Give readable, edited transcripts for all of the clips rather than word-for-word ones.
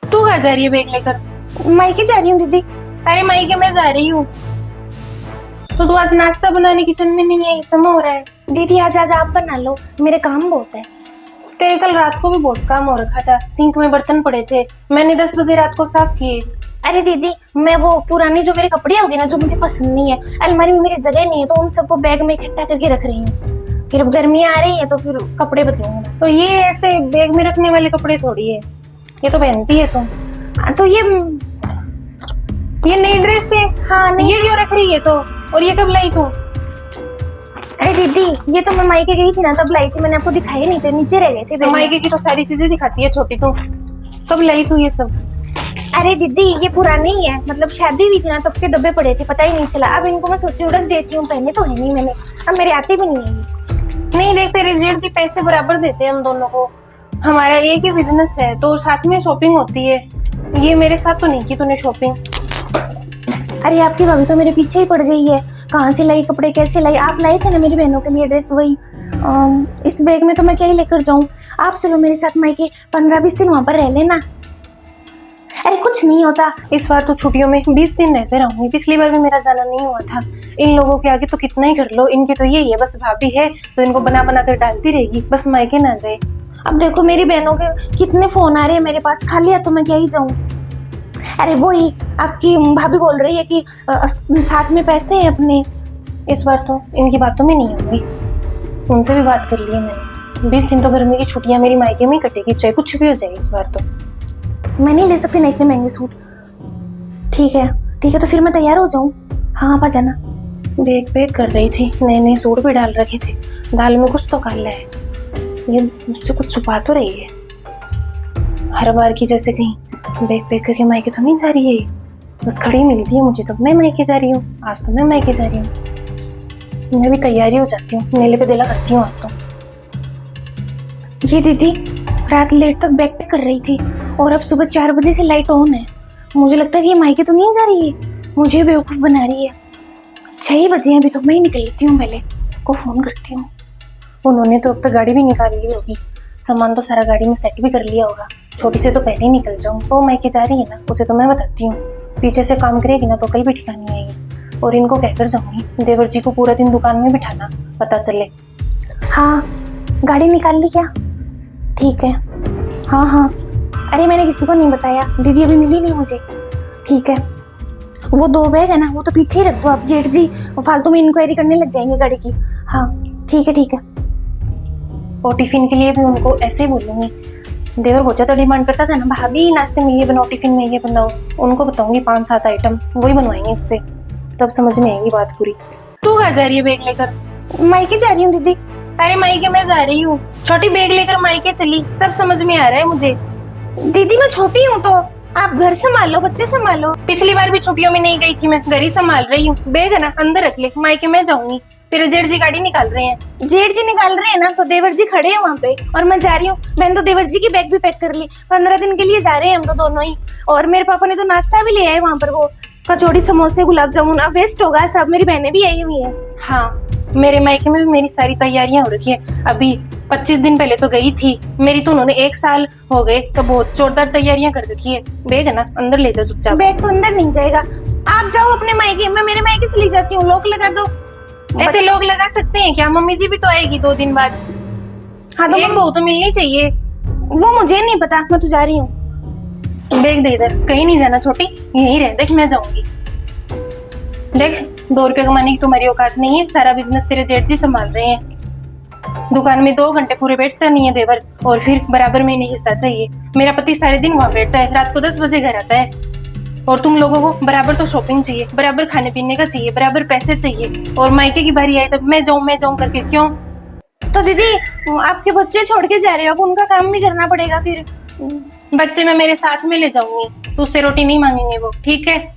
तू कहाँ जा रही है बैग लेकर? मायके जा रही हूँ दीदी। अरे मायके मैं जा रही हूँ। तो तू आज नाश्ता बनाने किचन में नहीं है, समय हो रहा है। दीदी आज आज आप बना लो, मेरे काम बहुत है। तेरे कल रात को भी बहुत काम हो रखा था, सिंक में बर्तन पड़े थे, मैंने 10 बजे रात को साफ किए। अरे दीदी मैं वो पुरानी जो मेरे कपड़े होगी ना जो मुझे पसंद नहीं है, अलमारी में मेरी जगह नहीं है, तो उन सबको बैग में इकट्ठा करके रख रही हूँ। फिर अब गर्मी आ रही है तो फिर कपड़े बदलूंगा। तो ये ऐसे बैग में रखने वाले कपड़े थोड़ी है, ये तो पहनती है तुम। तो ये नई ड्रेस है। हाँ नहीं। ये क्यों रख रही है तो? और ये कब लाई तू? अरे दीदी ये तो मैं मायके गई थी ना तब लाई थी, मैंने आपको दिखाई नहीं थे, नीचे रह गए थे बैग में। मायके की तो सारी चीजें दिखाती है छोटी तू। कब लाई तू ये सब? अरे दीदी ये पुराने ही है, मतलब शादी हुई थी ना तब के डब्बे पड़े थे, पता ही नहीं चला। अब इनको मैं सोच रही हूँ रख देती हूँ, पहने तो है नहीं मैंने, अब मेरे आते भी नहीं है ये। नहीं देख, तेरे जेठ जी पैसे बराबर देते हैं हम दोनों को, हमारा एक ही बिजनेस है तो साथ में शॉपिंग होती है। ये मेरे साथ तो नहीं की तूने शॉपिंग। अरे आपकी भाभी तो मेरे पीछे ही पड़ गई है, कहाँ से लाई कपड़े, कैसे लाई। आप लाए थे ना मेरी बहनों के लिए ड्रेस, वही इस बैग में तो मैं क्या ही लेकर जाऊँ। आप चलो मेरे साथ मायके 15-20 दिन वहां पर रह लेना। अरे कुछ नहीं होता। इस बार तो छुट्टियों में 20 दिन रहते रहूंगी, पिछली बार भी मेरा जाना नहीं हुआ था। इन लोगों के आगे तो कितना ही कर लो, इनकी तो यही है, बस भाभी है तो इनको बना बना कर डालती रहेगी, बस मायके ना जाए। अब देखो मेरी बहनों के कितने फोन आ रहे हैं मेरे पास, खा लिया तो मैं क्या ही जाऊँ। अरे वही आपकी भाभी बोल रही है कि साथ में पैसे हैं अपने। इस बार तो इनकी बातों में नहीं होंगी, उनसे भी बात कर ली है मैंने। 20 दिन तो गर्मी की छुट्टियां मेरी मायके में ही कटेगी, चाहे कुछ भी हो जाए। इस बार तो मैं नहीं ले सकती ना इतने महंगे सूट। ठीक है तो फिर मैं तैयार हो जाऊँ। हाँ आप आ जाना। बैग पैक कर रही थी, नए नए सूट भी डाल रखे थे, दाल में कुछ तो काला है। ये मुझसे कुछ छुपा तो रही है, हर बार की जैसे कहीं बैग पैक करके मायके तो नहीं जा रही है, बस खड़ी मिलती है मुझे तो मैं मायके जा रही हूँ। आज तो मैं मायके जा रही हूँ, मैं भी तैयारी हो जाती हूँ, मेले पे दिला करती हूँ आज तो। ये दीदी रात लेट तक बैग पैक कर रही थी और अब सुबह 4 बजे से लाइट ऑन है। मुझे लगता है कि ये मायके तो नहीं जा रही है, मुझे बेवकूफ़ बना रही है। 6 बजे हैं अभी तो, मैं ही निकल लेती हूँ, पहले को फ़ोन करती हूँ। उन्होंने तो अब तक गाड़ी भी निकाल ली होगी, सामान तो सारा गाड़ी में सेट भी कर लिया होगा। छोटी से तो पहले ही निकल जाऊँ, तो मायके जा रही है ना, उसे तो मैं बताती हूँ। पीछे से काम करेगी ना तो कल भी ठिकानी आएगी। और इनको कहकर जाऊंगी देवर जी को पूरा दिन दुकान में बिठाना, पता चले। हाँ गाड़ी निकाल ली क्या? ठीक है। हाँ अरे मैंने किसी को नहीं बताया, दीदी अभी मिली नहीं मुझे। ठीक है वो 2 बैग है ना वो तो पीछे ही रख दो आप, जेठ जी फालतू में इंक्वायरी करने लग जाएंगे गाड़ी की। हाँ ठीक है। और टिफिन के लिए भी उनको ऐसे ही बोलूंगी। देवर बहुत ज्यादा डिमांड करता था ना, भाभी नाश्ते में ये बनाओ, टिफिन में ये बनाओ। उनको बताऊंगी 5-7 आइटम, वही बनवाएंगे इससे, तब समझ में आएगी बात पूरी। तू कहाँ जा रही है बैग लेकर? मायके जा रही हूँ दीदी। अरे मायके मैं जा रही हूँ, छोटी बैग लेकर मायके चली, सब समझ में आ रहा है मुझे। दीदी मैं छोटी हूँ तो आप घर संभालो, बच्चे संभालो। पिछली बार भी छुट्टियों में नहीं गई थी, मैं घर ही संभाल रही हूँ। बैग है ना अंदर रख ले, मायके मैं जाऊंगी। तेरे जेठ जी गाड़ी निकाल रहे हैं। जेठ जी निकाल रहे हैं ना तो देवर जी खड़े हैं वहाँ पे और मैं जा रही हूँ। मैंने तो देवर जी की बैग भी पैक कर ली, 15 दिन के लिए जा रहे हैं हम तो दोनों ही। और मेरे पापा ने तो नाश्ता भी ले आए वहाँ पर, वो कचौड़ी समोसे गुलाब जामुन। अब वेस्ट होगा सब, मेरी बहनें भी आई हुई है। हाँ मेरे मायके में भी मेरी सारी तैयारियां हो रखी है। अभी 25 दिन पहले तो गई थी, मेरी तो उन्होंने 1 साल हो गए, तो बहुत जोरदार तैयारियां कर रखी है। बैग है ना अंदर ले जाओ चुपचाप। बैग तो अंदर नहीं जाएगा, आप जाओ अपने मायके, मैं मेरे मायके चली जाती हूँ। लॉक लगा दो। ऐसे लोग लगा सकते हैं क्या? मम्मी जी भी तो आएगी 2 दिन बाद। हाँ तो बहू तो मिलनी चाहिए। वो मुझे नहीं पता, मैं तो जा रही हूँ। बैग दे इधर, कहीं नहीं जाना छोटी, यहीं रह, देख मैं जाऊंगी। देख 2 रुपए कमाने की तुम्हारी औकात नहीं है, सारा बिजनेस तेरे जेठ जी संभाल रहे हैं। दुकान में 2 घंटे पूरे बैठता नहीं है देवर, और फिर बराबर में इन्हें हिस्सा चाहिए। मेरा पति सारे दिन वहां बैठता है, रात को 10 बजे घर आता है। और तुम लोगों को बराबर तो शॉपिंग चाहिए, बराबर खाने पीने का चाहिए, बराबर पैसे चाहिए। और मायके की बारी आई तब मैं जाऊं करके क्यों? तो दीदी आपके बच्चे छोड़ के जा रहे हो, अब उनका काम भी करना पड़ेगा। फिर बच्चे मैं मेरे साथ में ले जाऊंगी, तो उससे रोटी नहीं मांगेंगे वो, ठीक है?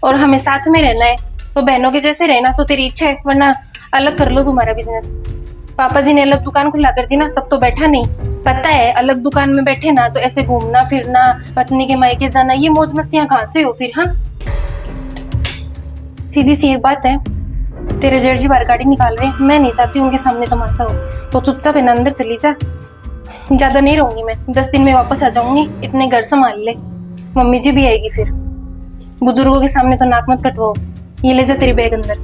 और हमें साथ में रहना है तो बहनों के जैसे रहना तो तेरी इच्छा है, वरना अलग कर लो तुम्हारा बिजनेस। पापा जी ने अलग दुकान खुला कर दी ना, तब तो बैठा नहीं। पता है अलग दुकान में बैठे ना तो ऐसे घूमना फिरना, पत्नी के मायके जाना, ये मौज मस्तियां कहाँ से हो फिर? हाँ सीधी सी एक बात है, तेरे जेठ जी बाहर गाड़ी निकाल रहे हैं, मैं नहीं चाहती उनके सामने तमाशा हो, तो चुपचाप है ना अंदर चली जा। ज्यादा नहीं रहूंगी मैं, 10 दिन में वापस आ जाऊंगी। इतने घर संभाल ले, मम्मी जी भी आएगी फिर। बुजुर्गों के सामने तो नाक मत कटवाओ। ये ले जा तेरी बैग अंदर।